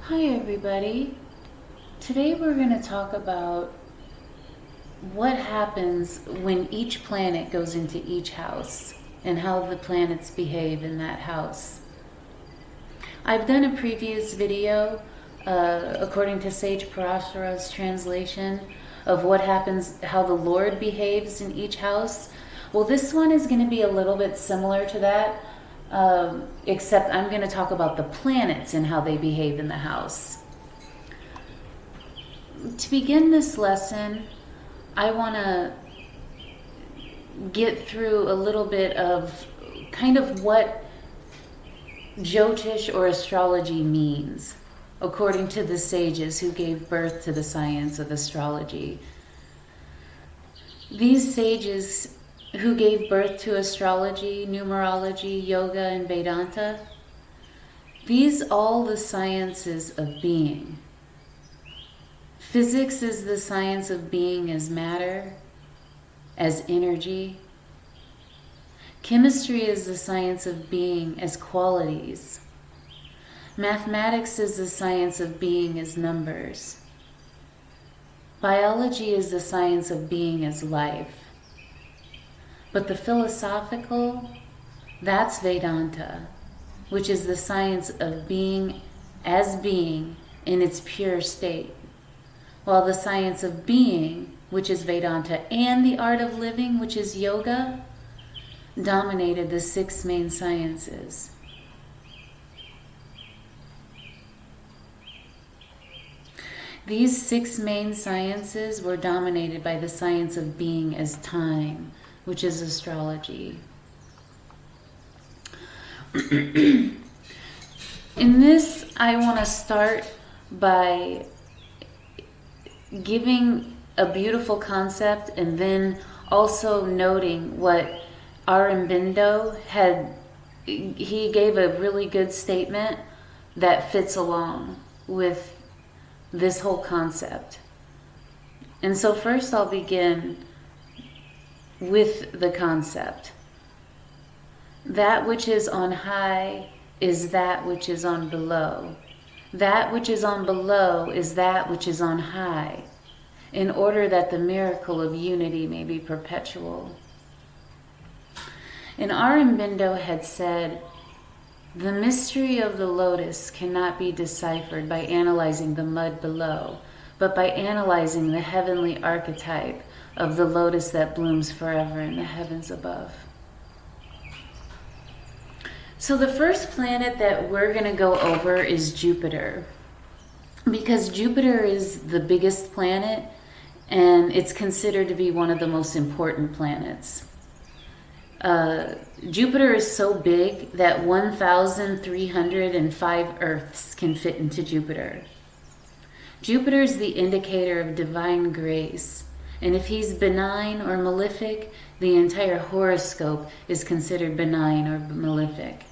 Hi everybody. Today we're going to talk about what happens when each planet goes into each house and how the planets behave in that house. I've done a previous video according to Sage Parashara's translation of what happens, how the Lord behaves in each house. Well, this one is going to be a little bit similar to that. Except I'm going to talk about the planets and how they behave in the house. To begin this lesson, I want to get through a little bit of kind of what Jyotish or astrology means, according to the sages who gave birth to the science of astrology. These sages who gave birth to astrology, numerology, yoga, and Vedanta, these all the sciences of being. Physics is the science of being as matter, as energy. Chemistry is the science of being as qualities. Mathematics is the science of being as numbers. Biology is the science of being as life. But the philosophical, that's Vedanta, which is the science of being as being in its pure state. While the science of being, which is Vedanta, and the art of living, which is yoga, dominated the six main sciences. These six main sciences were dominated by the science of being as time, which is astrology. In this, I want to start by giving a beautiful concept and then also noting what Aurobindo had. He gave a really good statement that fits along with this whole concept. And so first I'll begin with the concept. That which is on high is that which is on below. That which is on below is that which is on high, in order that the miracle of unity may be perpetual. And Aurobindo had said, the mystery of the lotus cannot be deciphered by analyzing the mud below, but by analyzing the heavenly archetype of the lotus that blooms forever in the heavens above. So the first planet that we're going to go over is Jupiter, because Jupiter is the biggest planet and it's considered to be one of the most important planets. Jupiter is so big that 1,305 Earths can fit into Jupiter. Jupiter is the indicator of divine grace. And if he's benign or malefic, the entire horoscope is considered benign or malefic.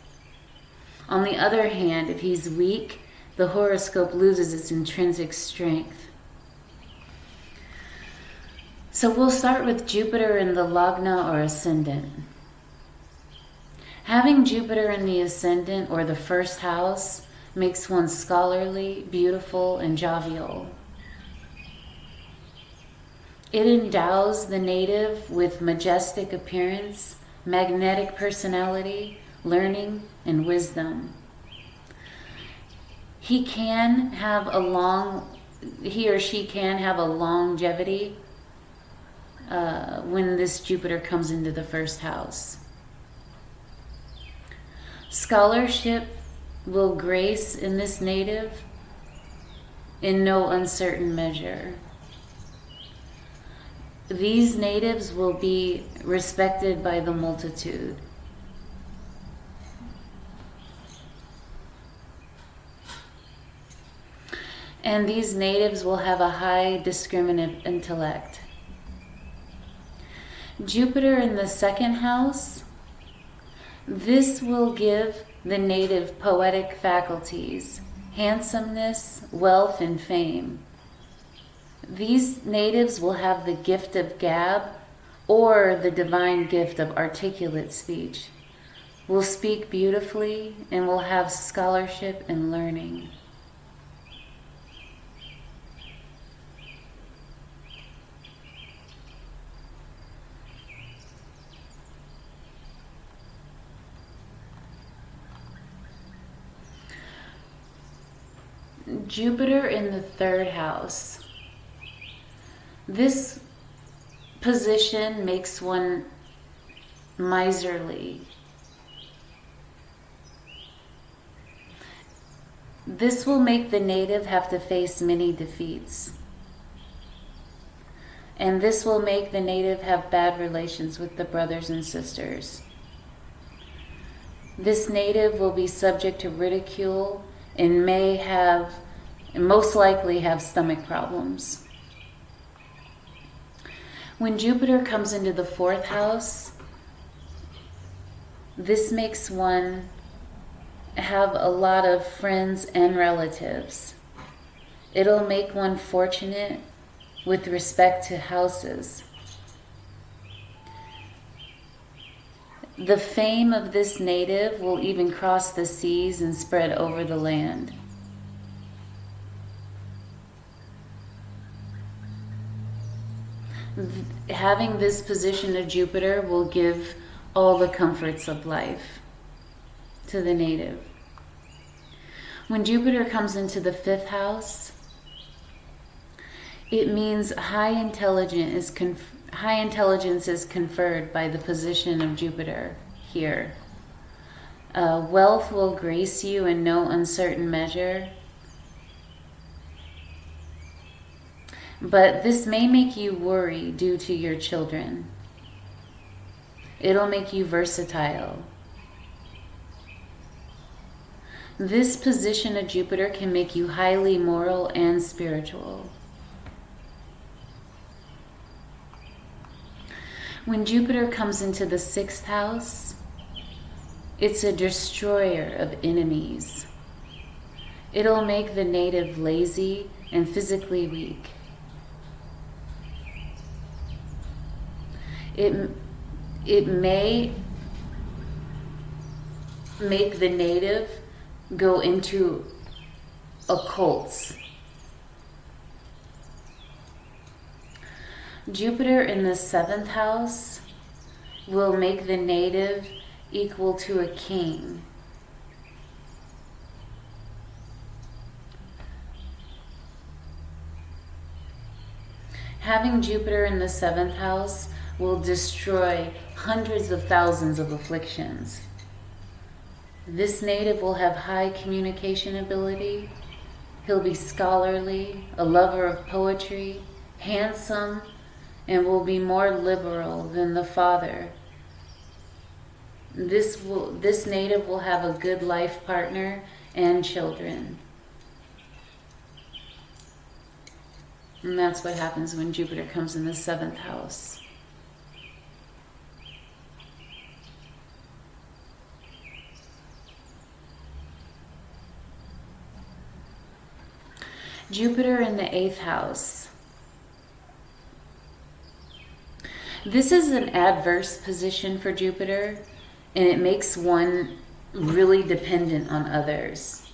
On the other hand, if he's weak, the horoscope loses its intrinsic strength. So we'll start with Jupiter in the Lagna or ascendant. Having Jupiter in the ascendant or the first house makes one scholarly, beautiful, and jovial. It endows the native with majestic appearance, magnetic personality, learning, and wisdom. He or she can have a longevity when this Jupiter comes into the first house. Scholarship will grace in this native in no uncertain measure. These natives will be respected by the multitude. And these natives will have a high discriminative intellect. Jupiter in the second house, this will give the native poetic faculties, handsomeness, wealth, and fame. These natives will have the gift of gab or the divine gift of articulate speech, will speak beautifully, and will have scholarship and learning. Jupiter in the 3rd house. This position makes one miserly. This will make the native have to face many defeats. And this will make the native have bad relations with the brothers and sisters. This native will be subject to ridicule and most likely have stomach problems. When Jupiter comes into the 4th house, this makes one have a lot of friends and relatives. It'll make one fortunate with respect to houses. The fame of this native will even cross the seas and spread over the land. Having this position of Jupiter will give all the comforts of life to the native. When Jupiter comes into the 5th house, it means high intelligence is conferred by the position of Jupiter here. Wealth will grace you in no uncertain measure. But this may make you worry due to your children. It'll make you versatile. This position of Jupiter can make you highly moral and spiritual. When Jupiter comes into the 6th house, it's a destroyer of enemies. It'll make the native lazy and physically weak. It may make the native go into occults. Jupiter in the 7th house will make the native equal to a king. Having Jupiter in the 7th house will destroy hundreds of thousands of afflictions. This native will have high communication ability. He'll be scholarly, a lover of poetry, handsome, and will be more liberal than the father. This native will have a good life partner and children. And that's what happens when Jupiter comes in the 7th house. Jupiter in the 8th house. This is an adverse position for Jupiter, and it makes one really dependent on others.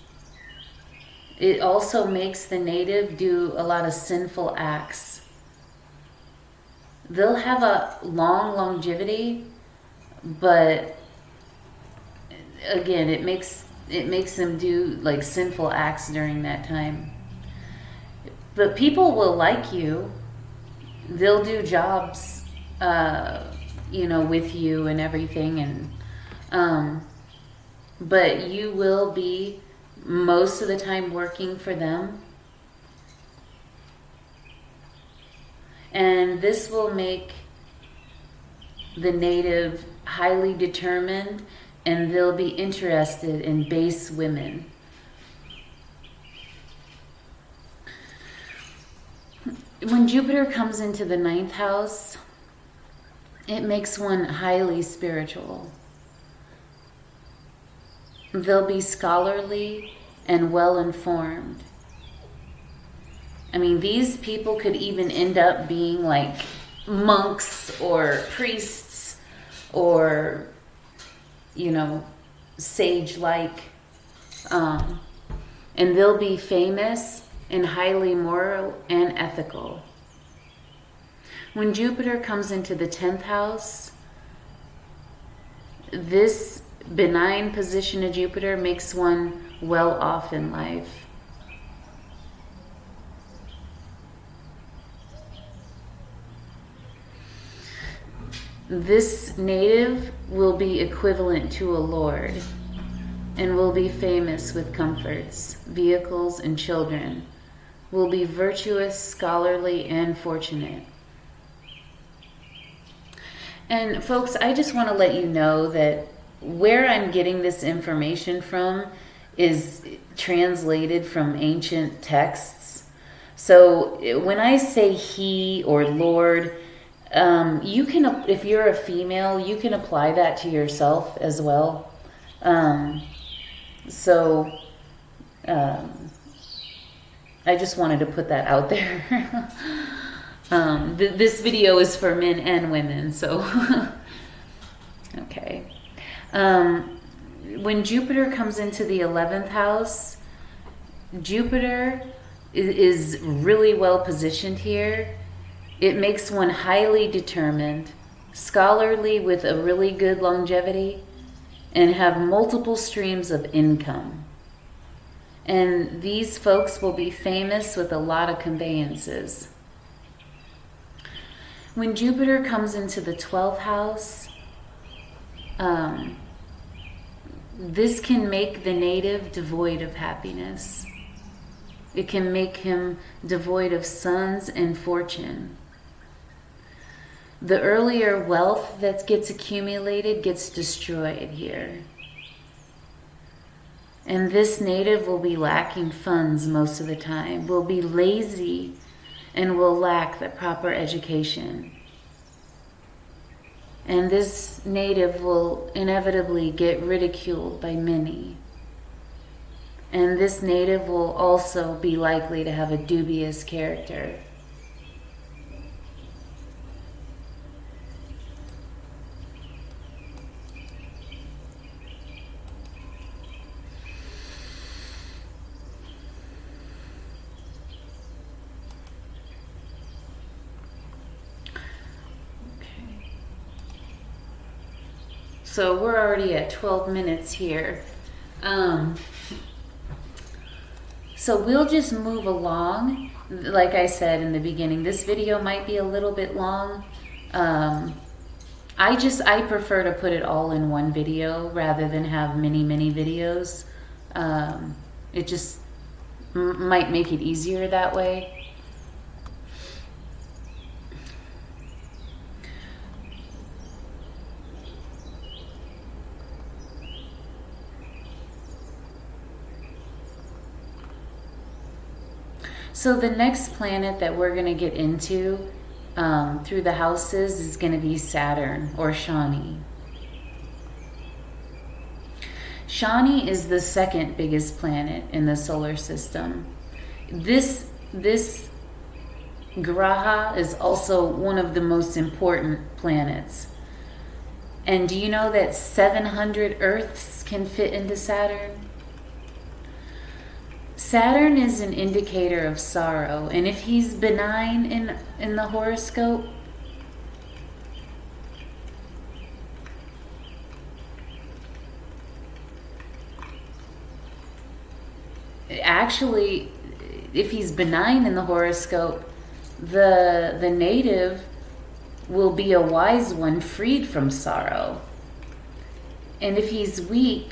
It also makes the native do a lot of sinful acts. They'll have a long longevity, but again, it makes them do like sinful acts during that time. But people will like you. They'll do jobs, with you and everything, and but you will be most of the time working for them. And this will make the native highly determined, and they'll be interested in base women. When Jupiter comes into the 9th house, it makes one highly spiritual. They'll be scholarly and well-informed. I mean, these people could even end up being like monks or priests or, sage-like. And they'll be famous and highly moral and ethical. When Jupiter comes into the 10th house, this benign position of Jupiter makes one well off in life. This native will be equivalent to a lord and will be famous with comforts, vehicles, and children. Will be virtuous, scholarly, and fortunate. And folks, I just want to let you know that where I'm getting this information from is translated from ancient texts. So when I say he or Lord, you can, if you're a female, you can apply that to yourself as well. I just wanted to put that out there. This video is for men and women, so okay. When Jupiter comes into the 11th house, Jupiter is really well positioned here. It makes one highly determined, scholarly with a really good longevity, and have multiple streams of income. And these folks will be famous with a lot of conveyances. When Jupiter comes into the 12th house, this can make the native devoid of happiness. It can make him devoid of sons and fortune. The earlier wealth that gets accumulated gets destroyed here. And this native will be lacking funds most of the time, will be lazy, and will lack the proper education. And this native will inevitably get ridiculed by many. And this native will also be likely to have a dubious character. So we're already at 12 minutes here. So we'll just move along. Like I said in the beginning, this video might be a little bit long. I prefer to put it all in one video rather than have many videos. It just might make it easier that way. So the next planet that we're going to get into through the houses is going to be Saturn, or Shani. Shani is the second biggest planet in the solar system. This Graha is also one of the most important planets. And do you know that 700 Earths can fit into Saturn? Saturn is an indicator of sorrow, and if he's benign in the horoscope, actually, if he's benign in the horoscope, the native will be a wise one, freed from sorrow. And if he's weak,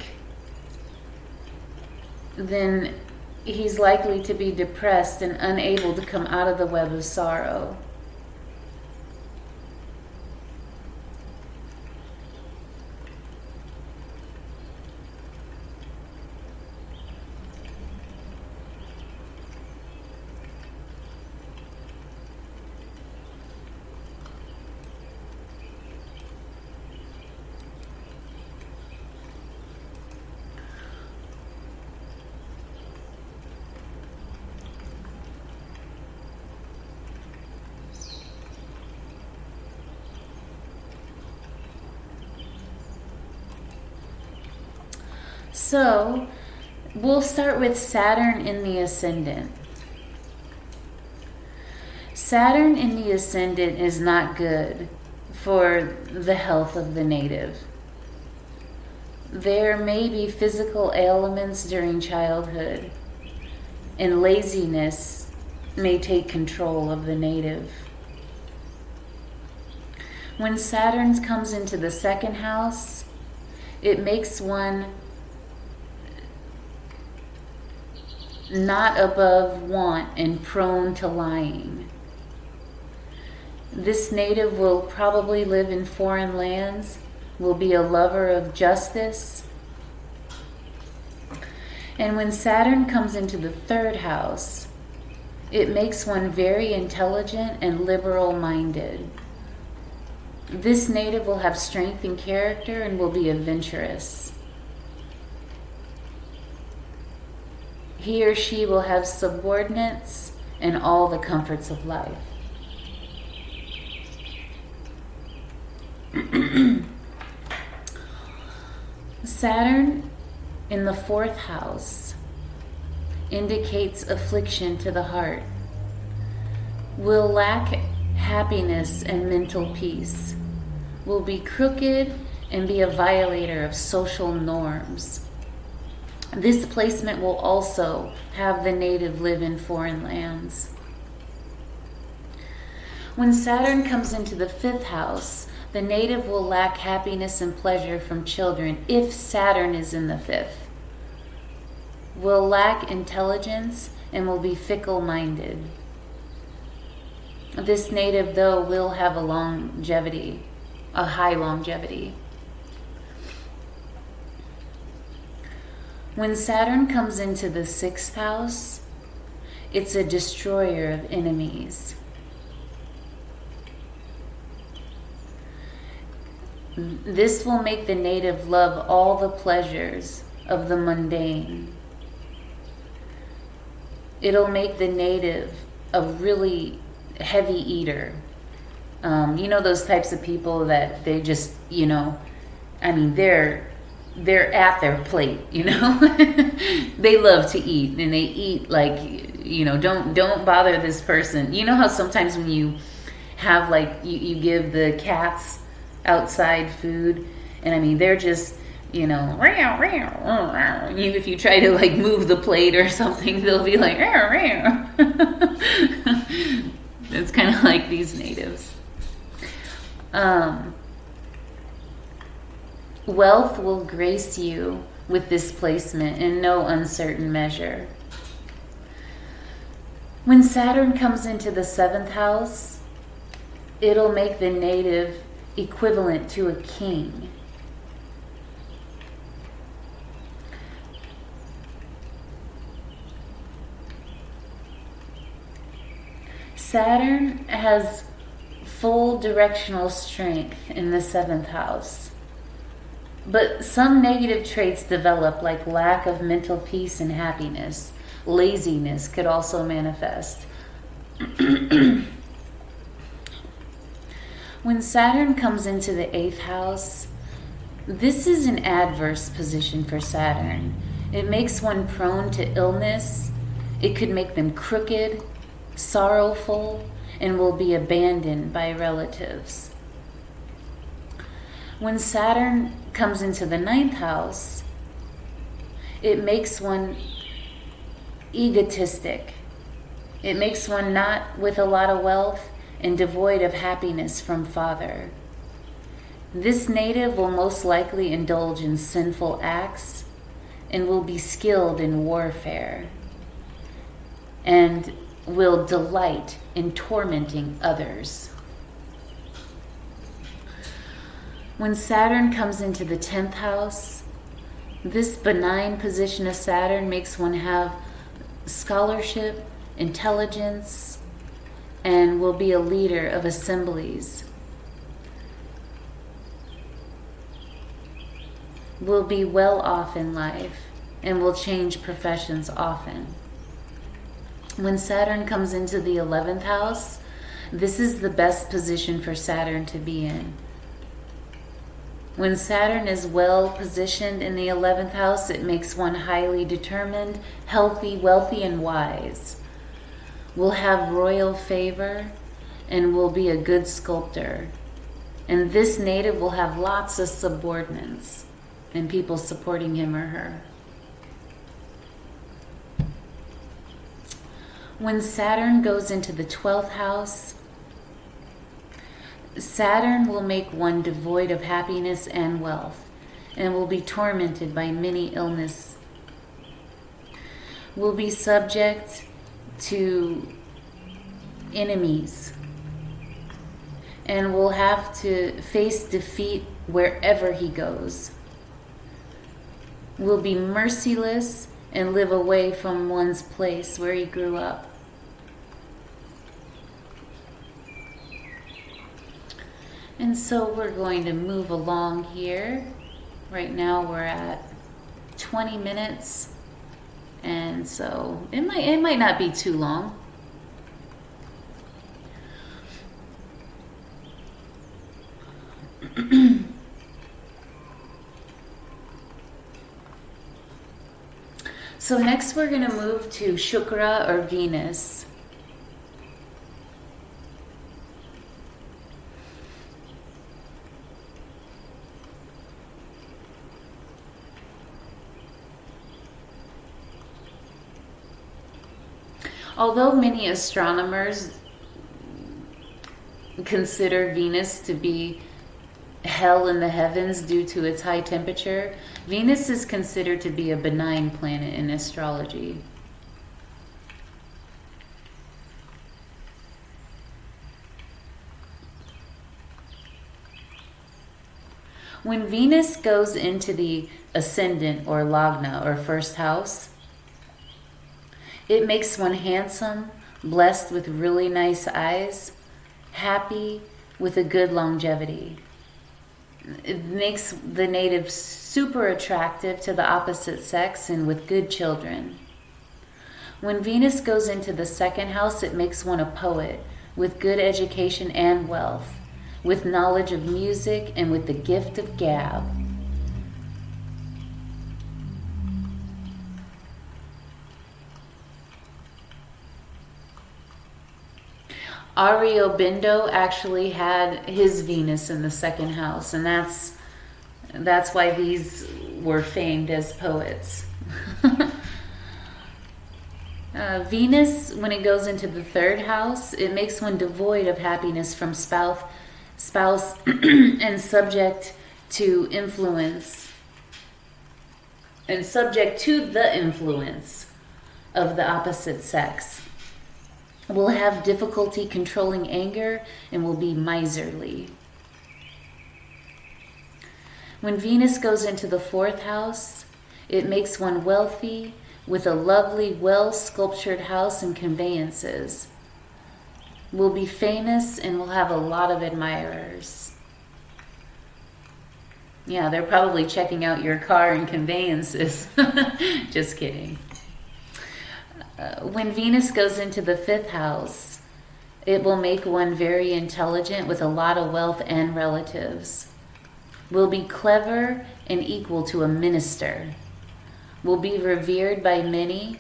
then he's likely to be depressed and unable to come out of the web of sorrow. So, we'll start with Saturn in the ascendant. Saturn in the ascendant is not good for the health of the native. There may be physical ailments during childhood, and laziness may take control of the native. When Saturn comes into the second house, it makes one not above want and prone to lying. This native will probably live in foreign lands, will be a lover of justice. And when Saturn comes into the third house, it makes one very intelligent and liberal-minded. This native will have strength in character and will be adventurous. He or she will have subordinates and all the comforts of life. Saturn in the fourth house indicates affliction to the heart, will lack happiness and mental peace, will be crooked and be a violator of social norms. This placement will also have the native live in foreign lands. When Saturn comes into the fifth house, the native will lack happiness and pleasure from children if Saturn is in the fifth. Will lack intelligence and will be fickle-minded. This native, though, will have a high longevity. When Saturn comes into the sixth house, it's a destroyer of enemies. This will make the native love all the pleasures of the mundane. It'll make the native a really heavy eater. You know those types of people that they just, they're at their plate, They love to eat, and they eat like, don't bother this person. You know how sometimes when you have you give the cats outside food, and they're just, even if you try to move the plate or something, they'll be like, it's kind of like these natives. Wealth will grace you with this placement in no uncertain measure. When Saturn comes into the seventh house, it'll make the native equivalent to a king. Saturn has full directional strength in the seventh house, but some negative traits develop, like lack of mental peace and happiness. Laziness could also manifest. When Saturn comes into the eighth house, this is an adverse position for Saturn. It makes one prone to illness. It could make them crooked, sorrowful, and will be abandoned by relatives. When Saturn comes into the ninth house, it makes one egotistic. It makes one not with a lot of wealth and devoid of happiness from father. This native will most likely indulge in sinful acts and will be skilled in warfare and will delight in tormenting others. When Saturn comes into the 10th house, this benign position of Saturn makes one have scholarship, intelligence, and will be a leader of assemblies. Will be well off in life and will change professions often. When Saturn comes into the 11th house, this is the best position for Saturn to be in. When Saturn is well positioned in the 11th house, it makes one highly determined, healthy, wealthy, and wise. Will have royal favor and will be a good sculptor. And this native will have lots of subordinates and people supporting him or her. When Saturn goes into the 12th house, Saturn will make one devoid of happiness and wealth, and will be tormented by many illness. Will be subject to enemies, and will have to face defeat wherever he goes. Will be merciless and live away from one's place where he grew up. And so we're going to move along here. Right now we're at 20 minutes. And so it might not be too long. So next we're going to move to Shukra or Venus. Although many astronomers consider Venus to be hell in the heavens due to its high temperature, Venus is considered to be a benign planet in astrology. When Venus goes into the ascendant or lagna or first house, it makes one handsome, blessed with really nice eyes, happy, with a good longevity. It makes the native super attractive to the opposite sex and with good children. When Venus goes into the second house, it makes one a poet with good education and wealth, with knowledge of music and with the gift of gab. Aurobindo actually had his Venus in the second house, and that's why these were famed as poets. Venus, when it goes into the third house, it makes one devoid of happiness from spouse and subject to influence, and subject to the influence of the opposite sex. Will have difficulty controlling anger and will be miserly. When Venus goes into the fourth house, it makes one wealthy with a lovely, well-sculptured house and conveyances. Will be famous and will have a lot of admirers. Yeah, they're probably checking out your car and conveyances. Just kidding. When Venus goes into the fifth house, it will make one very intelligent with a lot of wealth and relatives. Will be clever and equal to a minister. Will be revered by many.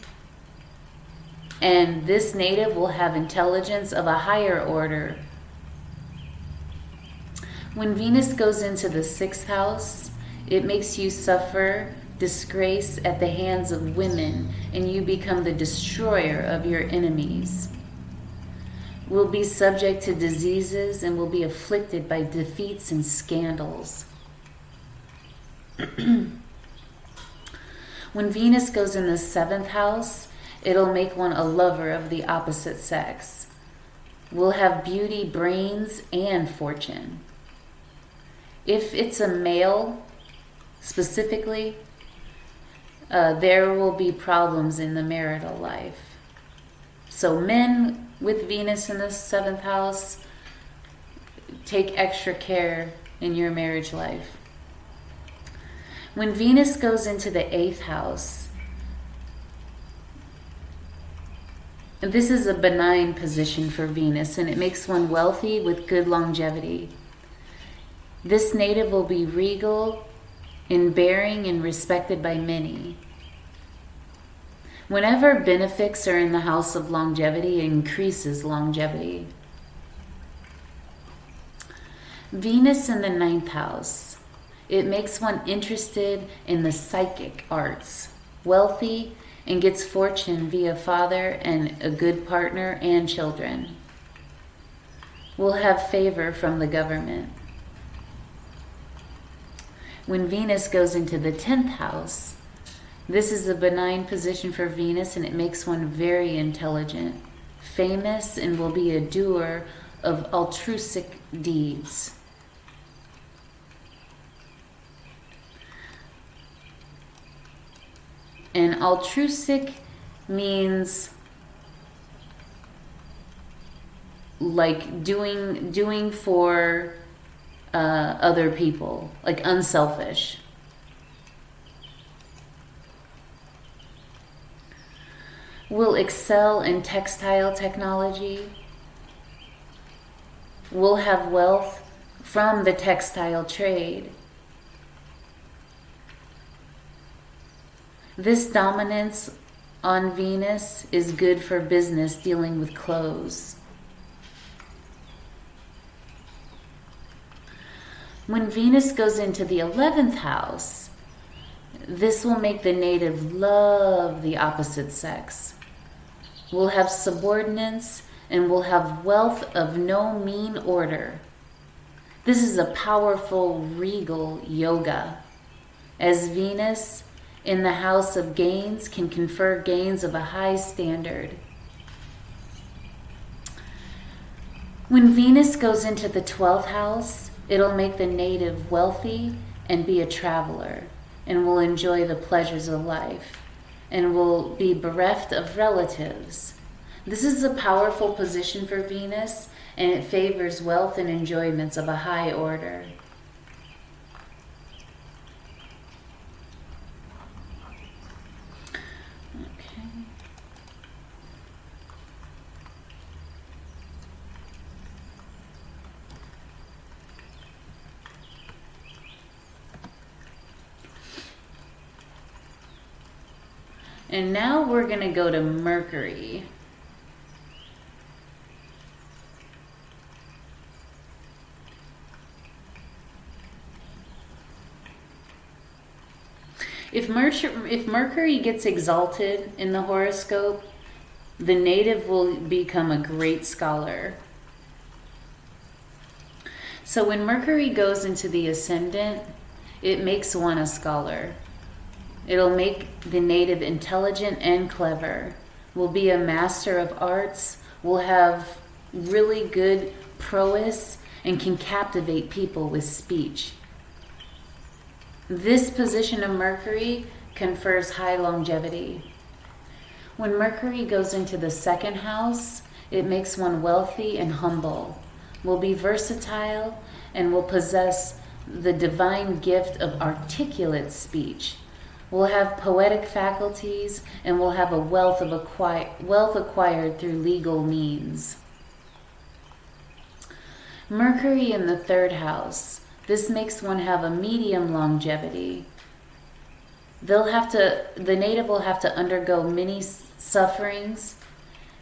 And this native will have intelligence of a higher order. When Venus goes into the sixth house, it makes you suffer disgrace at the hands of women, and you become the destroyer of your enemies. Will be subject to diseases and will be afflicted by defeats and scandals. When Venus goes in the seventh house, it'll make one a lover of the opposite sex. Will have beauty, brains, and fortune. If it's a male, specifically, there will be problems in the marital life. So men with Venus in the seventh house, take extra care in your marriage life. When Venus goes into the eighth house, this is a benign position for Venus, and it makes one wealthy with good longevity. This native will be regal in bearing and respected by many. Whenever benefics are in the house of longevity, it increases longevity. Venus in the ninth house, it makes one interested in the psychic arts, wealthy, and gets fortune via father and a good partner and children. will have favor from the government. When Venus goes into the 10th house, this is a benign position for Venus, and it makes one very intelligent, famous, and will be a doer of altruistic deeds. And altruistic means like doing for other people, like unselfish. Will excel in textile technology. Will have wealth from the textile trade. This dominance on Venus is good for business dealing with clothes. When Venus goes into the 11th house, this will make the native love the opposite sex. Will have subordinates and will have wealth of no mean order. This is a powerful regal yoga, as Venus in the house of gains can confer gains of a high standard. When Venus goes into the 12th house, it'll make the native wealthy and be a traveler, and will enjoy the pleasures of life, and will be bereft of relatives. This is a powerful position for Venus, and it favors wealth and enjoyments of a high order. And now we're going to go to Mercury. If Mercury gets exalted in the horoscope, the native will become a great scholar. So when Mercury goes into the ascendant, it makes one a scholar. It'll make the native intelligent and clever, will be a master of arts, will have really good prowess, and can captivate people with speech. This position of Mercury confers high longevity. When Mercury goes into the 2nd house, it makes one wealthy and humble, will be versatile, and will possess the divine gift of articulate speech. Will have poetic faculties, and will have a wealth acquired through legal means. Mercury in the 3rd house. This makes one have a medium longevity. The native will have to undergo many sufferings.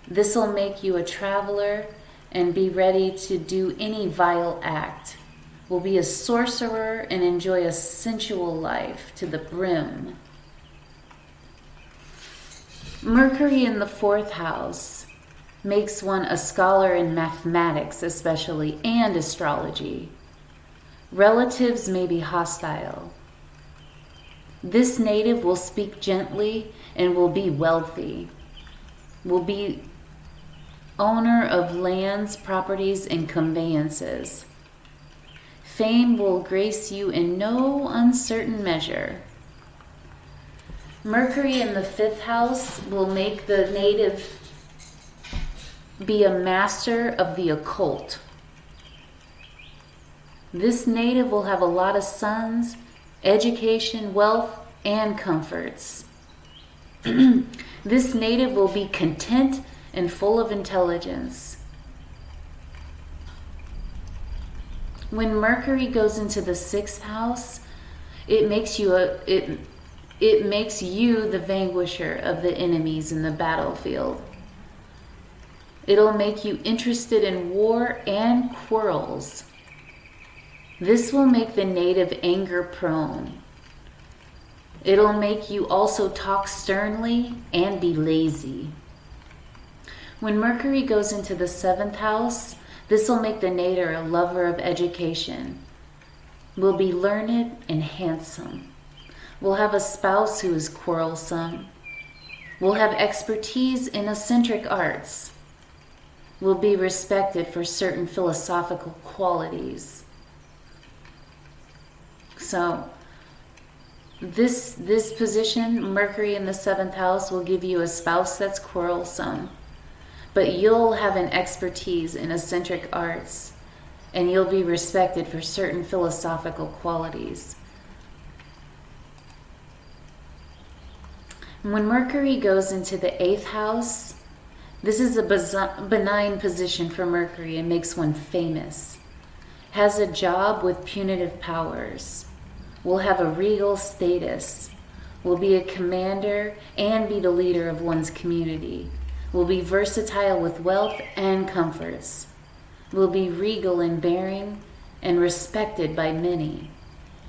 This will make you a traveler and be ready to do any vile act. Will be a sorcerer and enjoy a sensual life to the brim. Mercury in the 4th house makes one a scholar in mathematics especially, and astrology. Relatives may be hostile. This native will speak gently and will be wealthy. Will be owner of lands, properties, and conveyances. Fame will grace you in no uncertain measure. Mercury in the 5th house will make the native be a master of the occult. This native will have a lot of sons, education, wealth, and comforts. This native will be content and full of intelligence. When Mercury goes into the 6th house, it makes you the vanquisher of the enemies in the battlefield. It'll make you interested in war and quarrels. This will make the native anger prone. It'll make you also talk sternly and be lazy. When Mercury goes into the 7th house, This will make the native a lover of education, will be learned and handsome, will have a spouse who is quarrelsome, will have expertise in eccentric arts, will be respected for certain philosophical qualities. So this position, Mercury in the 7th house, will give you a spouse that's quarrelsome, but you'll have an expertise in eccentric arts, and you'll be respected for certain philosophical qualities. When Mercury goes into the 8th house, this is a benign position for Mercury and makes one famous. Has a job with punitive powers. Will have a regal status. Will be a commander and be the leader of one's community. Will be versatile with wealth and comforts. Will be regal in bearing and respected by many.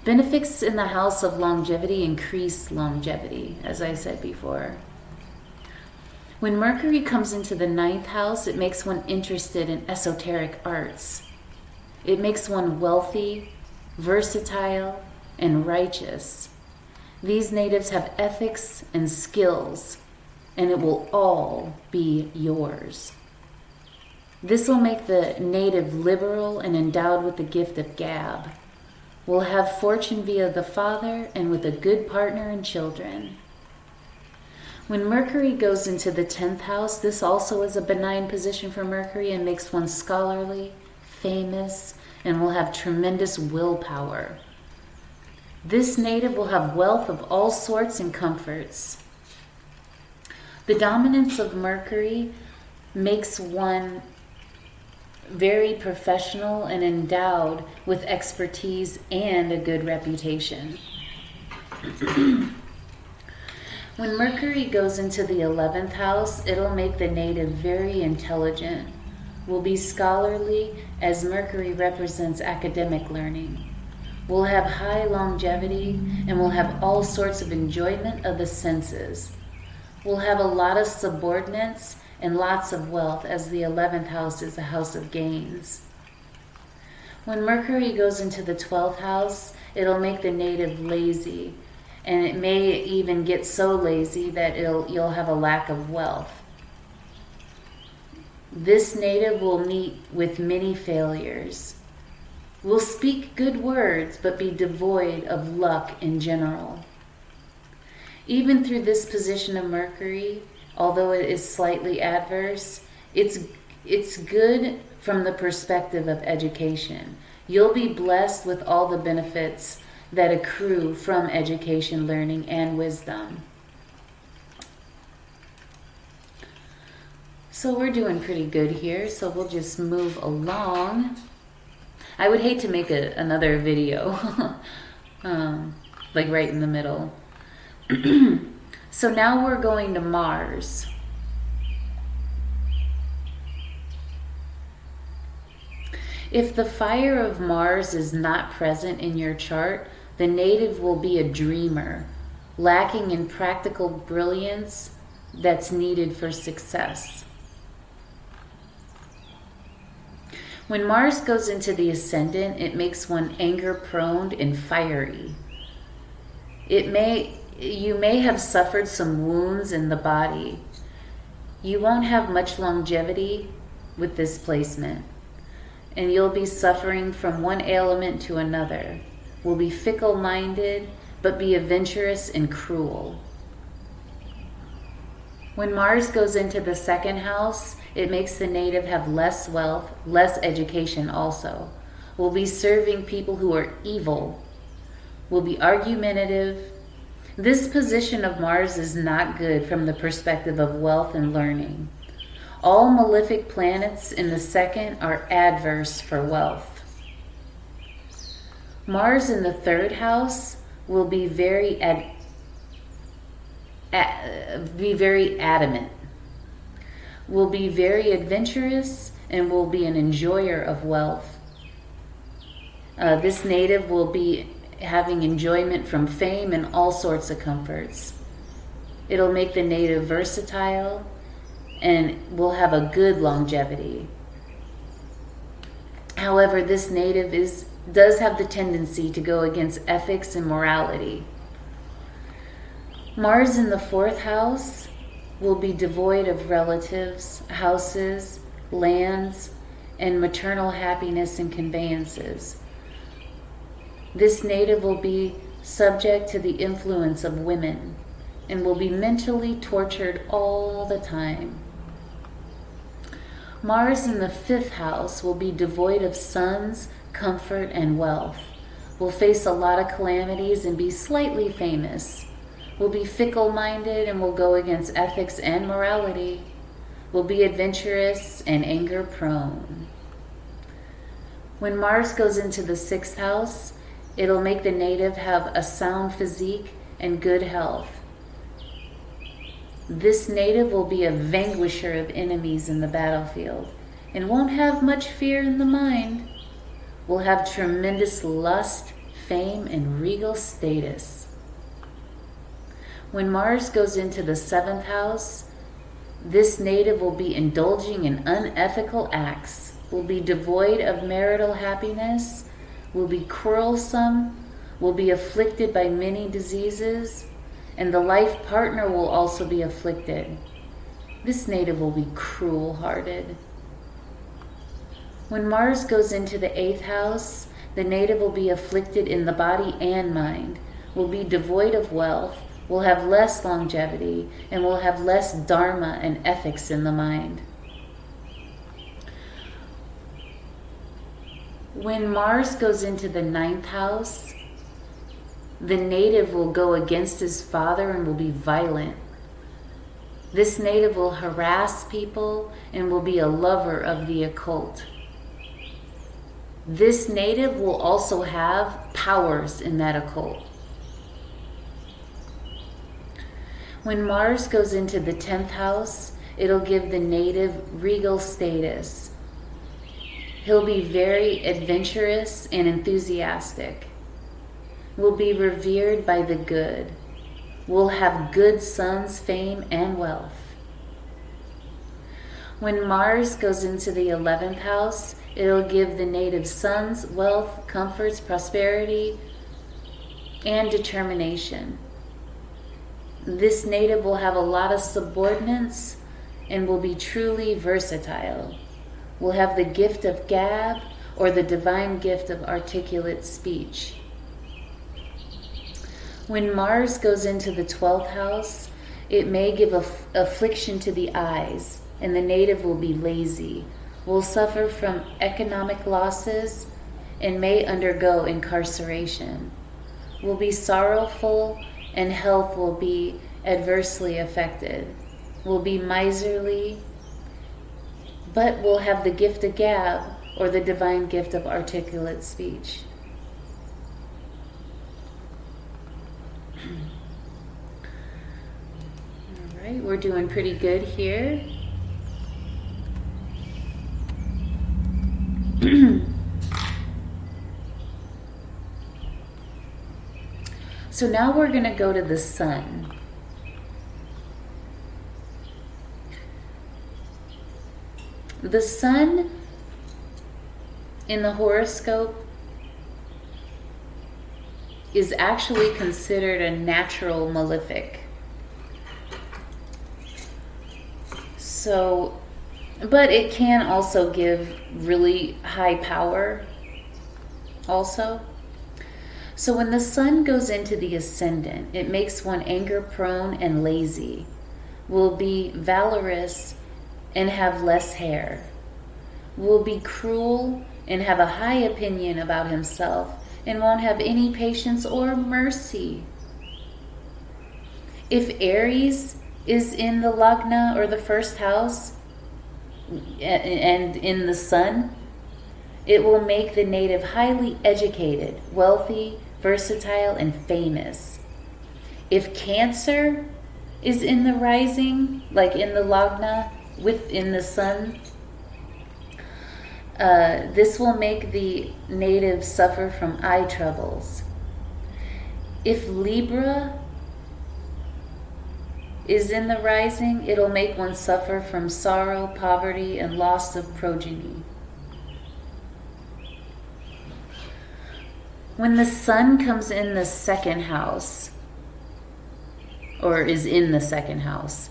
Benefits in the house of longevity increase longevity, as I said before. When Mercury comes into the 9th house, it makes one interested in esoteric arts. It makes one wealthy, versatile, and righteous. These natives have ethics and skills, and it will all be yours. This will make the native liberal and endowed with the gift of gab. Will have fortune via the father and with a good partner and children. When Mercury goes into the 10th house, this also is a benign position for Mercury and makes one scholarly, famous, and will have tremendous willpower. This native will have wealth of all sorts and comforts. The dominance of Mercury makes one very professional and endowed with expertise and a good reputation. When Mercury goes into the 11th house, it'll make the native very intelligent, will be scholarly as Mercury represents academic learning, will have high longevity, and will have all sorts of enjoyment of the senses, will have a lot of subordinates and lots of wealth, as the 11th house is a house of gains. When Mercury goes into the 12th house, it'll make the native lazy, and it may even get so lazy that you'll have a lack of wealth. This native will meet with many failures, will speak good words, but be devoid of luck in general. Even through this position of Mercury, although it is slightly adverse, it's good from the perspective of education. You'll be blessed with all the benefits that accrue from education, learning, and wisdom. So we're doing pretty good here, so we'll just move along. I would hate to make another video, like right in the middle. So now we're going to Mars. If the fire of Mars is not present in your chart, the native will be a dreamer, lacking in practical brilliance that's needed for success. When Mars goes into the ascendant, it makes one anger-prone and fiery. You may have suffered some wounds in the body. You won't have much longevity with this placement, and you'll be suffering from one ailment to another. Will be fickle-minded, but be adventurous and cruel. When Mars goes into the 2nd house, it makes the native have less wealth, less education also. Will be serving people who are evil. Will be argumentative. This position of Mars is not good from the perspective of wealth and learning. All malefic planets in the 2nd are adverse for wealth. Mars in the 3rd house will be very adamant, will be very adventurous, and will be an enjoyer of wealth. This native will be having enjoyment from fame and all sorts of comforts. It'll make the native versatile and will have a good longevity. However, this native does have the tendency to go against ethics and morality. Mars in the 4th house will be devoid of relatives, houses, lands, and maternal happiness and conveyances. This native will be subject to the influence of women and will be mentally tortured all the time. Mars in the 5th house will be devoid of sons, comfort, and wealth. Will face a lot of calamities and be slightly famous. Will be fickle-minded and will go against ethics and morality. Will be adventurous and anger-prone. When Mars goes into the 6th house, it'll make the native have a sound physique and good health. This native will be a vanquisher of enemies in the battlefield and won't have much fear in the mind. Will have tremendous lust, fame, and regal status. When Mars goes into the 7th house, this native will be indulging in unethical acts, will be devoid of marital happiness, will be quarrelsome, will be afflicted by many diseases, and the life partner will also be afflicted. This native will be cruel-hearted. When Mars goes into the 8th house, the native will be afflicted in the body and mind, will be devoid of wealth, will have less longevity, and will have less dharma and ethics in the mind. When Mars goes into the 9th house, the native will go against his father and will be violent. This native will harass people and will be a lover of the occult. This native will also have powers in that occult. When Mars goes into the 10th house, it'll give the native regal status. He'll be very adventurous and enthusiastic. Will be revered by the good. Will have good sons, fame, and wealth. When Mars goes into the 11th house, it'll give the native sons, wealth, comforts, prosperity, and determination. This native will have a lot of subordinates and will be truly versatile. Will have the gift of gab or the divine gift of articulate speech. When Mars goes into the 12th house, it may give affliction to the eyes, and the native will be lazy, will suffer from economic losses, and may undergo incarceration. Will be sorrowful, and health will be adversely affected. Will be miserly, but will have the gift of gab, or the divine gift of articulate speech. We're doing pretty good here. So now we're going to go to the sun. The sun in the horoscope is actually considered a natural malefic. So, but it can also give really high power also. So when the sun goes into the ascendant, it makes one anger prone and lazy, will be valorous and have less hair, will be cruel and have a high opinion about himself and won't have any patience or mercy. If Aries is in the Lagna or the 1st house and in the sun, it will make the native highly educated, wealthy, versatile, and famous. If Cancer is in the rising, like in the Lagna, within the sun, this will make the native suffer from eye troubles. If Libra is in the rising, it'll make one suffer from sorrow, poverty, and loss of progeny. When the sun comes in the second house, or is in the second house,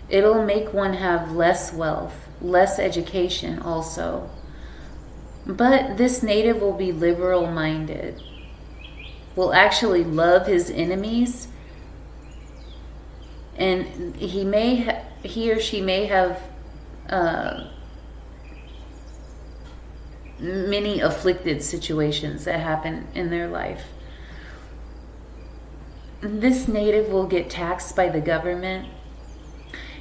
it'll make one have less wealth, less education also. But this native will be liberal-minded, will actually love his enemies, and he or she may have many afflicted situations that happen in their life. This native will get taxed by the government.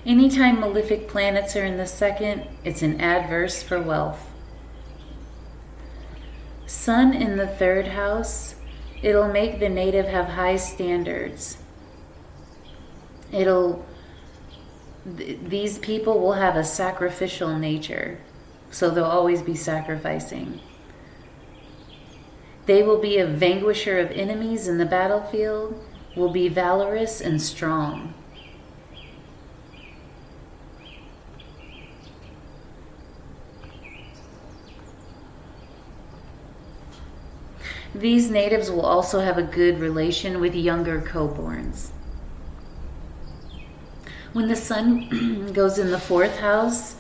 Anytime malefic planets are in the second, it's an adverse for wealth. Sun in the third house, it'll make the native have high standards. These people will have a sacrificial nature, so they'll always be sacrificing. They will be a vanquisher of enemies in the battlefield, will be valorous and strong. These natives will also have a good relation with younger co-borns. When the sun goes in the fourth house,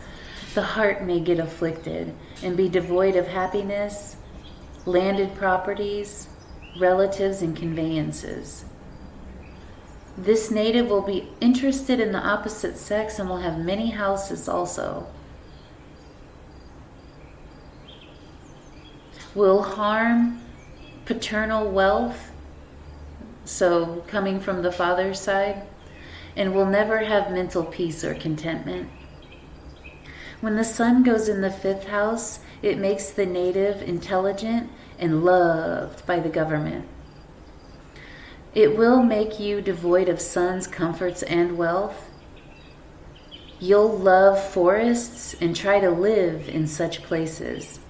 the heart may get afflicted and be devoid of happiness, landed properties, relatives, and conveyances. This native will be interested in the opposite sex and will have many houses also. Will harm paternal wealth, so coming from the father's side, and will never have mental peace or contentment. When the sun goes in the fifth house, it makes the native intelligent and loved by the government. It will make you devoid of sun's comforts and wealth. You'll love forests and try to live in such places.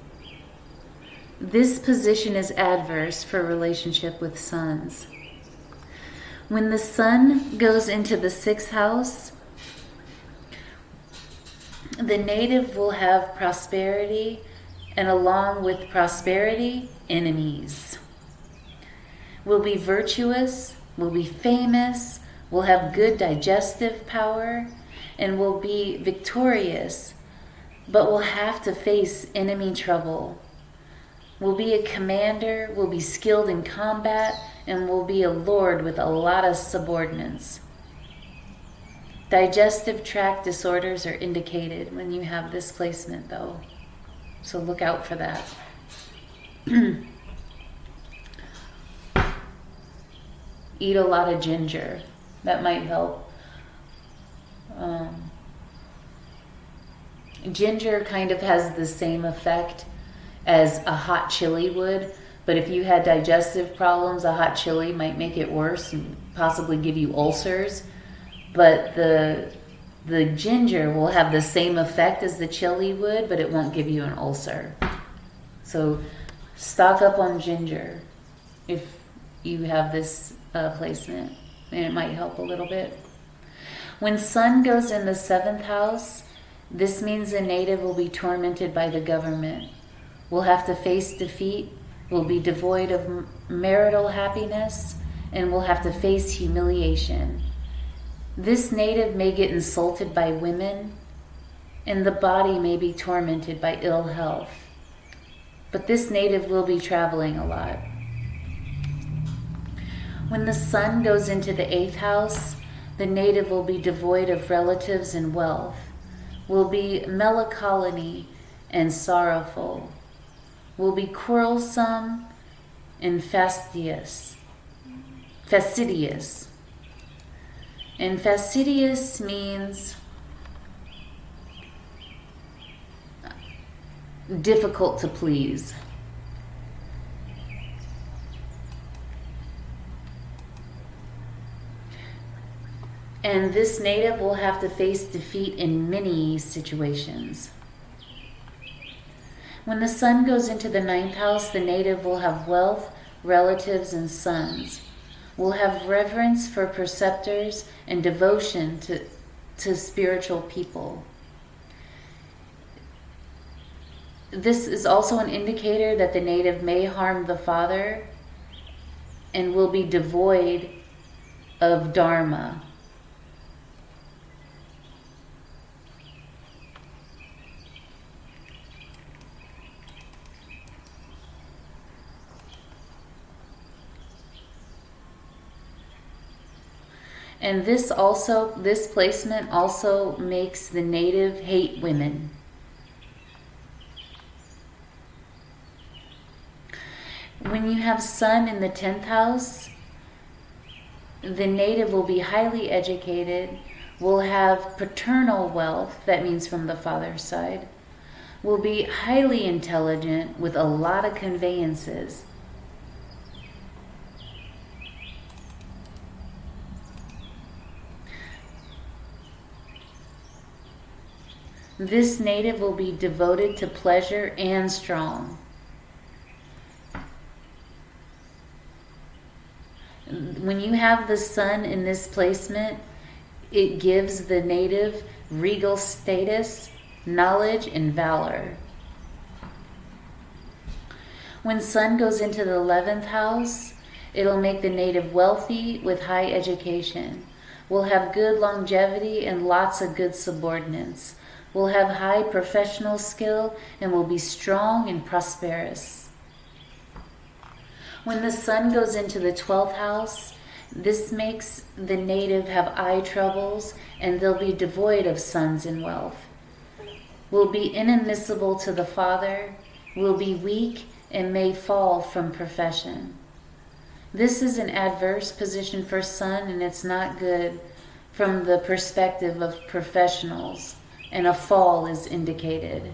This position is adverse for relationship with suns. When the sun goes into the sixth house, the native will have prosperity, and along with prosperity, enemies. Will be virtuous, will be famous, will have good digestive power, and will be victorious, but will have to face enemy trouble. Will be a commander, will be skilled in combat, and will be a lord with a lot of subordinates. Digestive tract disorders are indicated when you have this placement, though, so look out for that. Eat a lot of ginger. That might help. Ginger kind of has the same effect as a hot chili would, but if you had digestive problems, a hot chili might make it worse and possibly give you ulcers. But the ginger will have the same effect as the chili would, but it won't give you an ulcer. So stock up on ginger if you have this placement, and it might help a little bit. When sun goes in the seventh house, this means the native will be tormented by the government, will have to face defeat, will be devoid of marital happiness, and will have to face humiliation. This native may get insulted by women, and the body may be tormented by ill health. But this native will be traveling a lot. When the sun goes into the eighth house, the native will be devoid of relatives and wealth, will be melancholy and sorrowful, will be quarrelsome and fastidious. And fastidious means difficult to please. And this native will have to face defeat in many situations. When the sun goes into the ninth house, the native will have wealth, relatives, and sons. Will have reverence for preceptors and devotion to spiritual people. This is also an indicator that the native may harm the father and will be devoid of dharma. And this placement also makes the native hate women. When you have Sun in the 10th house, the native will be highly educated, will have paternal wealth, that means from the father's side, will be highly intelligent with a lot of conveyances. This native will be devoted to pleasure and strong. When you have the Sun in this placement, it gives the native regal status, knowledge, and valor. When Sun goes into the 11th house, it'll make the native wealthy with high education, will have good longevity and lots of good subordinates, will have high professional skill, and will be strong and prosperous. When the Sun goes into the 12th house, this makes the native have eye troubles, and they'll be devoid of sons and wealth. Will be inadmissible to the father, will be weak, and may fall from profession. This is an adverse position for Sun, and it's not good from the perspective of professionals, and a fall is indicated.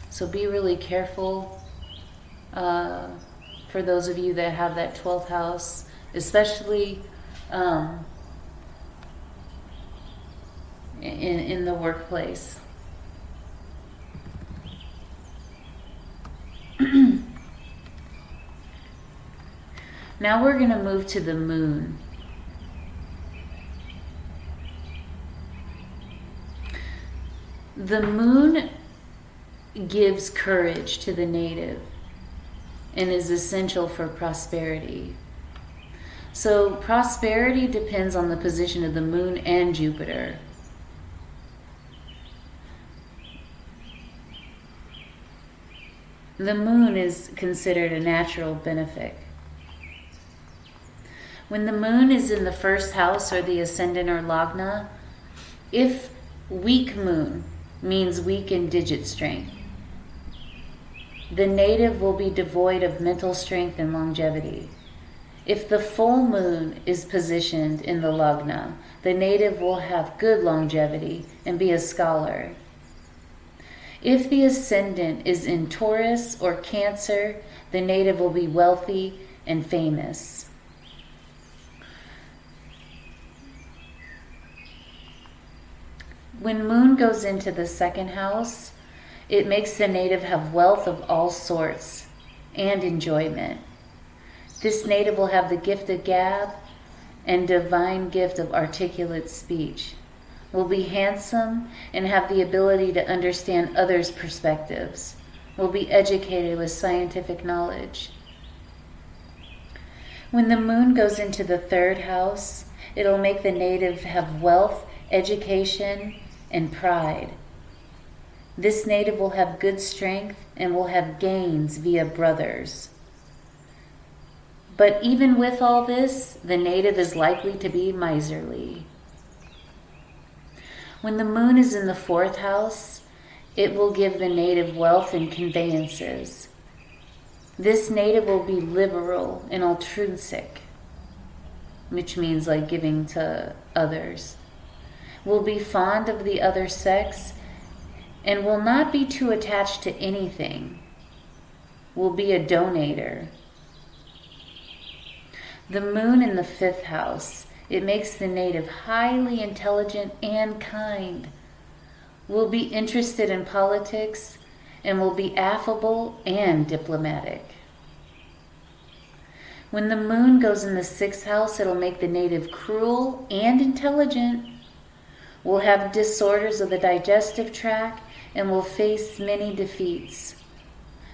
So be really careful for those of you that have that 12th house, especially in the workplace. Now we're going to move to the moon. The moon gives courage to the native and is essential for prosperity. So prosperity depends on the position of the moon and Jupiter. The moon is considered a natural benefic. When the moon is in the 1st house or the ascendant or lagna, if weak moon means weak in digit strength, the native will be devoid of mental strength and longevity. If the full moon is positioned in the lagna, the native will have good longevity and be a scholar. If the ascendant is in Taurus or Cancer, the native will be wealthy and famous. When moon goes into the 2nd house, it makes the native have wealth of all sorts and enjoyment. This native will have the gift of gab and divine gift of articulate speech, will be handsome and have the ability to understand others' perspectives, will be educated with scientific knowledge. When the moon goes into the 3rd house, it'll make the native have wealth, education, and pride. This native will have good strength and will have gains via brothers. But even with all this, the native is likely to be miserly. When the moon is in the 4th house, it will give the native wealth and conveyances. This native will be liberal and altruistic, which means like giving to others. Will be fond of the other sex and will not be too attached to anything. Will be a donator. The moon in the 5th house, it makes the native highly intelligent and kind. Will be interested in politics and will be affable and diplomatic. When the moon goes in the 6th house, it'll make the native cruel and intelligent, will have disorders of the digestive tract, and will face many defeats.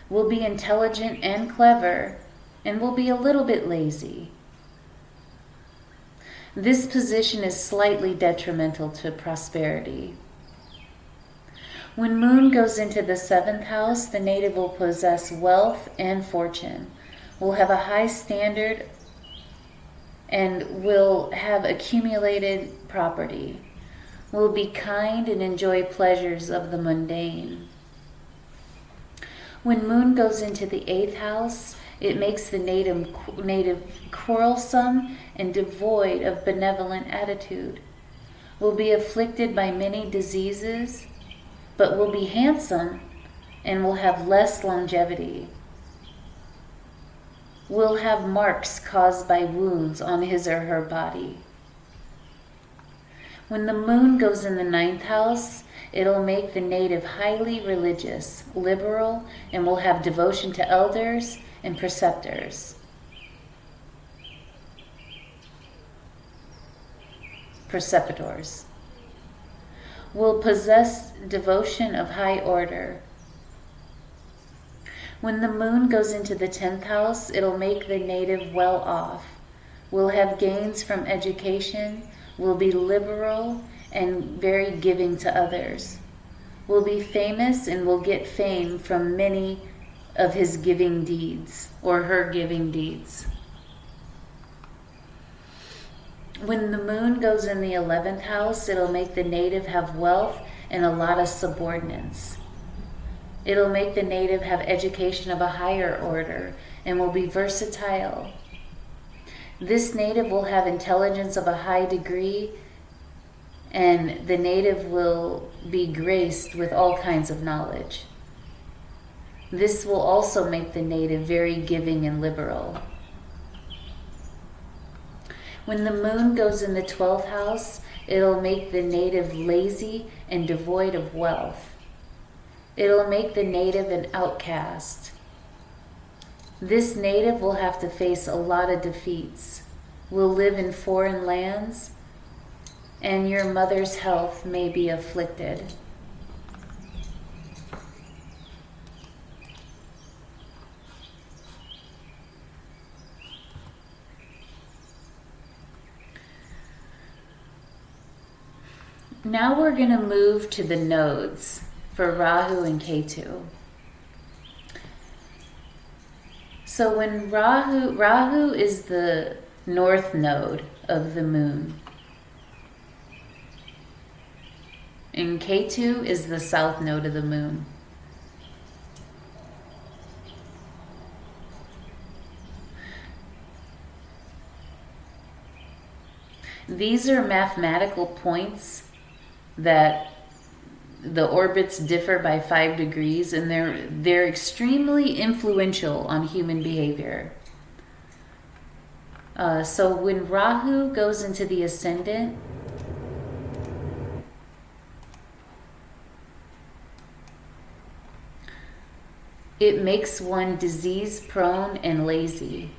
will be intelligent and clever, and will be a little bit lazy. This position is slightly detrimental to prosperity. When Moon goes into the 7th house, the native will possess wealth and fortune, will have a high standard, and will have accumulated property, will be kind and enjoy pleasures of the mundane. When Moon goes into the 8th house, it makes the native quarrelsome and devoid of benevolent attitude, will be afflicted by many diseases, but will be handsome and will have less longevity, will have marks caused by wounds on his or her body. When the Moon goes in the 9th house, it'll make the native highly religious, liberal, and will have devotion to elders and preceptors. Preceptors. Will possess devotion of high order. When the Moon goes into the 10th house, it'll make the native well off, will have gains from education, will be liberal and very giving to others, will be famous and will get fame from many of his giving deeds or her giving deeds. When the Moon goes in the 11th house, it'll make the native have wealth and a lot of subordinates. It'll make the native have education of a higher order and will be versatile. This native will have intelligence of a high degree, and the native will be graced with all kinds of knowledge. This will also make the native very giving and liberal. When the Moon goes in the 12th house, it'll make the native lazy and devoid of wealth. It'll make the native an outcast. This native will have to face a lot of defeats, will live in foreign lands, and your mother's health may be afflicted. Now we're going to move to the nodes for Rahu and Ketu. So when Rahu is the north node of the Moon, and Ketu is the south node of the Moon. These are mathematical points that the orbits differ by 5 degrees, and they're extremely influential on human behavior. So when Rahu goes into the ascendant, it makes one disease-prone and lazy,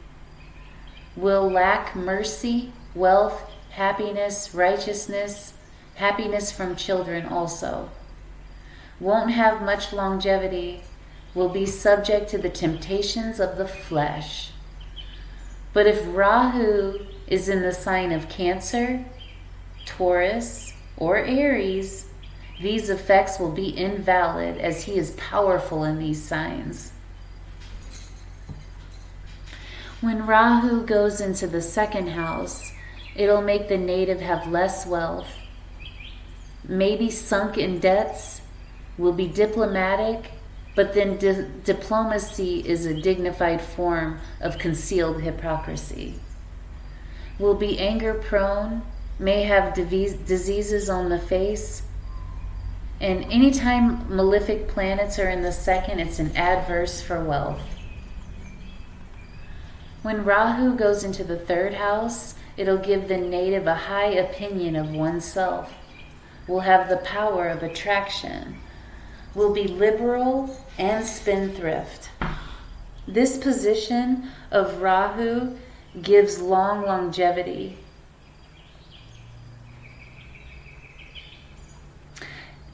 will lack mercy, wealth, happiness, righteousness, happiness from children also. Won't have much longevity, will be subject to the temptations of the flesh. But if Rahu is in the sign of Cancer, Taurus, or Aries, these effects will be invalid as he is powerful in these signs. When Rahu goes into the 2nd house, it'll make the native have less wealth, maybe sunk in debts, will be diplomatic, but then diplomacy is a dignified form of concealed hypocrisy. Will be anger prone, may have diseases on the face, and anytime malefic planets are in the 2nd, it's an adverse for wealth. When Rahu goes into the 3rd house, it'll give the native a high opinion of oneself, will have the power of attraction, will be liberal and spendthrift. This position of Rahu gives long longevity.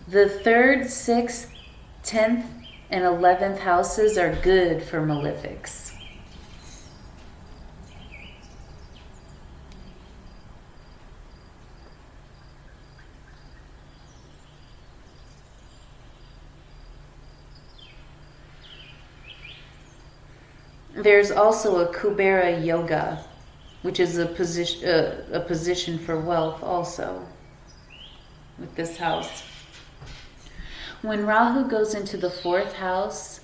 The 3rd, 6th, 10th, and 11th houses are good for malefics. There's also a Kubera Yoga, which is a position for wealth also with this house. When Rahu goes into the 4th house,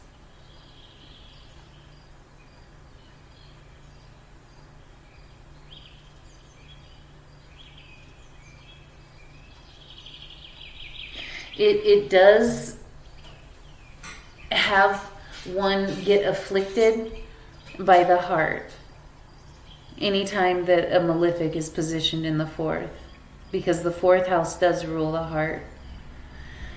it does have one get afflicted by the heart anytime that a malefic is positioned in the 4th, because the 4th house does rule the heart.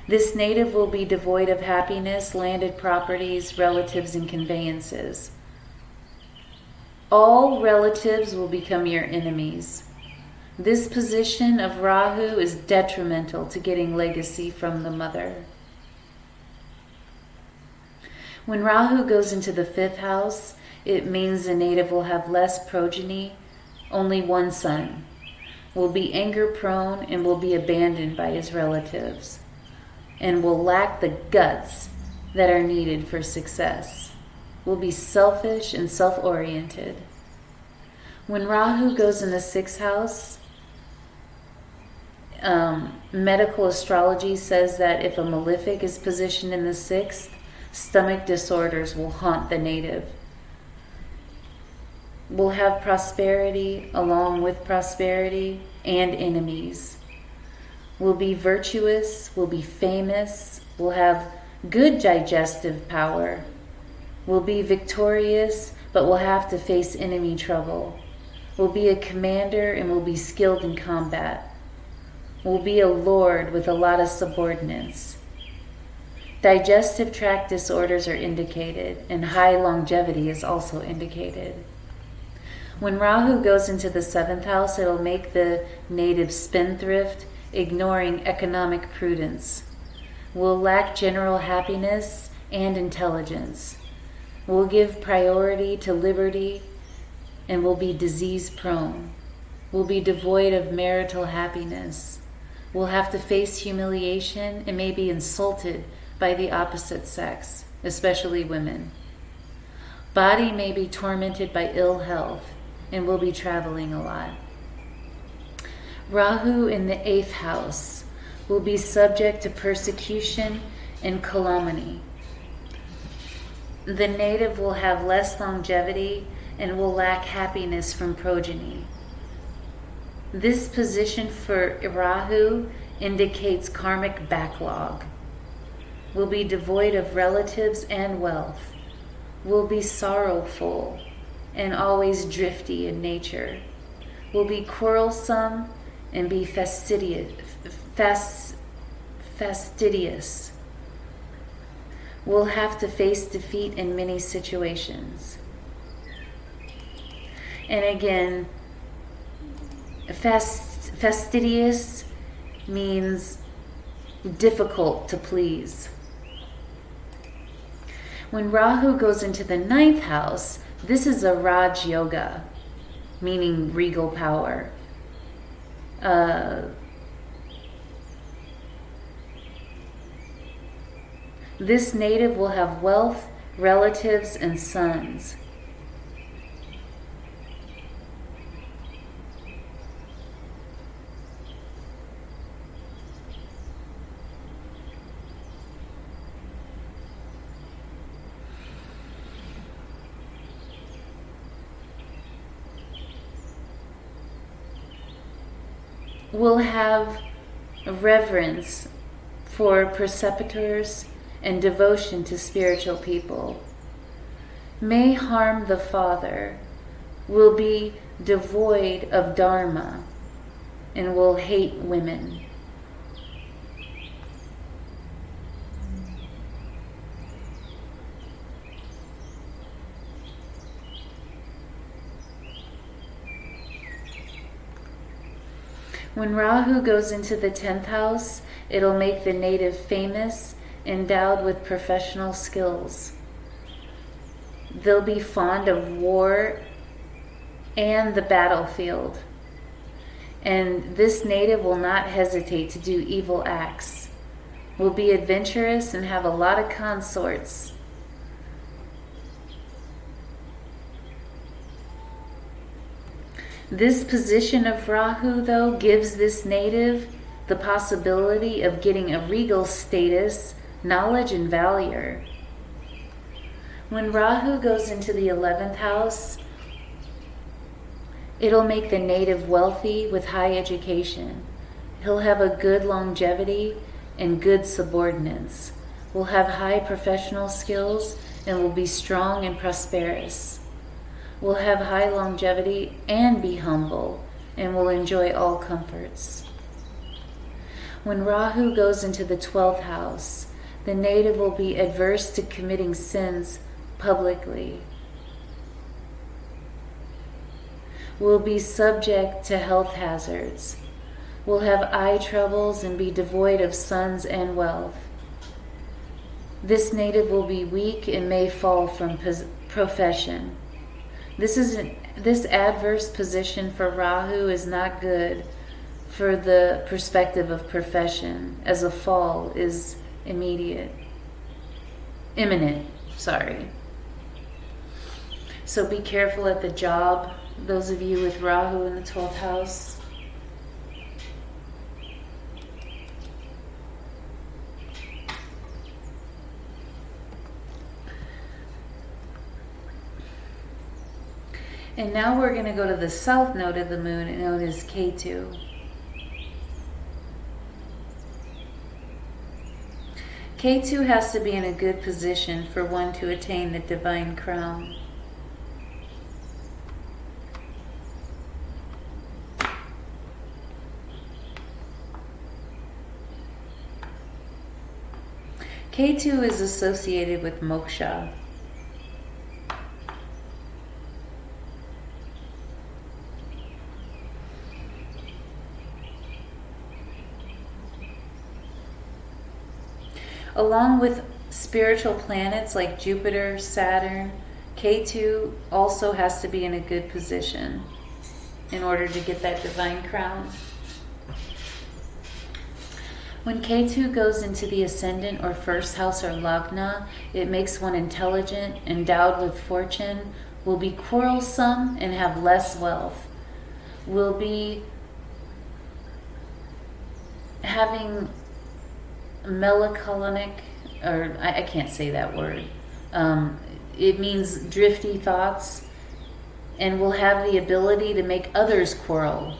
This native will be devoid of happiness, landed properties, relatives, and conveyances. All relatives will become your enemies. This position of Rahu is detrimental to getting legacy from the mother. When Rahu goes into the 5th house, it means the native will have less progeny, only one son, will be anger prone and will be abandoned by his relatives, and will lack the guts that are needed for success, will be selfish and self-oriented. When Rahu goes in the 6th house, medical astrology says that if a malefic is positioned in the 6th, stomach disorders will haunt the native. Will have prosperity along with prosperity and enemies. Will be virtuous, will be famous, will have good digestive power, will be victorious, but will have to face enemy trouble, will be a commander and will be skilled in combat, will be a lord with a lot of subordinates. Digestive tract disorders are indicated, and high longevity is also indicated. When Rahu goes into the 7th house, it'll make the native spendthrift, ignoring economic prudence. Will lack general happiness and intelligence. Will give priority to liberty and will be disease prone. Will be devoid of marital happiness. Will have to face humiliation and may be insulted by the opposite sex, especially women. Body may be tormented by ill health and will be traveling a lot. Rahu in the 8th house will be subject to persecution and calumny. The native will have less longevity and will lack happiness from progeny. This position for Rahu indicates karmic backlog. Will be devoid of relatives and wealth. Will be sorrowful and always drifty in nature. Will be quarrelsome and be fastidious. Will have to face defeat in many situations. And again, fastidious means difficult to please. When Rahu goes into the 9th house, this is a Raj Yoga, meaning regal power. This native will have wealth, relatives, and sons. Will have reverence for preceptors and devotion to spiritual people. May harm the father, will be devoid of dharma, and will hate women. When Rahu goes into the 10th house, it'll make the native famous endowed with professional skills. They'll be fond of war and the battlefield. And this native will not hesitate to do evil acts, will be adventurous and have a lot of consorts. This position of Rahu, though, gives this native the possibility of getting a regal status, knowledge, and valor. When Rahu goes into the 11th house, it'll make the native wealthy with high education. He'll have a good longevity and good subordinates. Will have high professional skills and will be strong and prosperous. Will have high longevity and be humble and will enjoy all comforts. When Rahu goes into the 12th house, the native will be adverse to committing sins publicly. Will be subject to health hazards. Will have eye troubles and be devoid of sons and wealth. This native will be weak and may fall from profession. This adverse position for Rahu is not good for the perspective of profession, as a fall is imminent. So be careful at the job, those of you with Rahu in the 12th house. And now we're going to go to the south node of the moon, known as Ketu. Ketu has to be in a good position for one to attain the divine crown. Ketu is associated with moksha. Along with spiritual planets like Jupiter, Saturn, Ketu also has to be in a good position in order to get that divine crown. When Ketu goes into the ascendant or first house or lagna, it makes one intelligent, endowed with fortune, will be quarrelsome and have less wealth, will be having melancholic, or I can't say that word. It means drifty thoughts, and will have the ability to make others quarrel.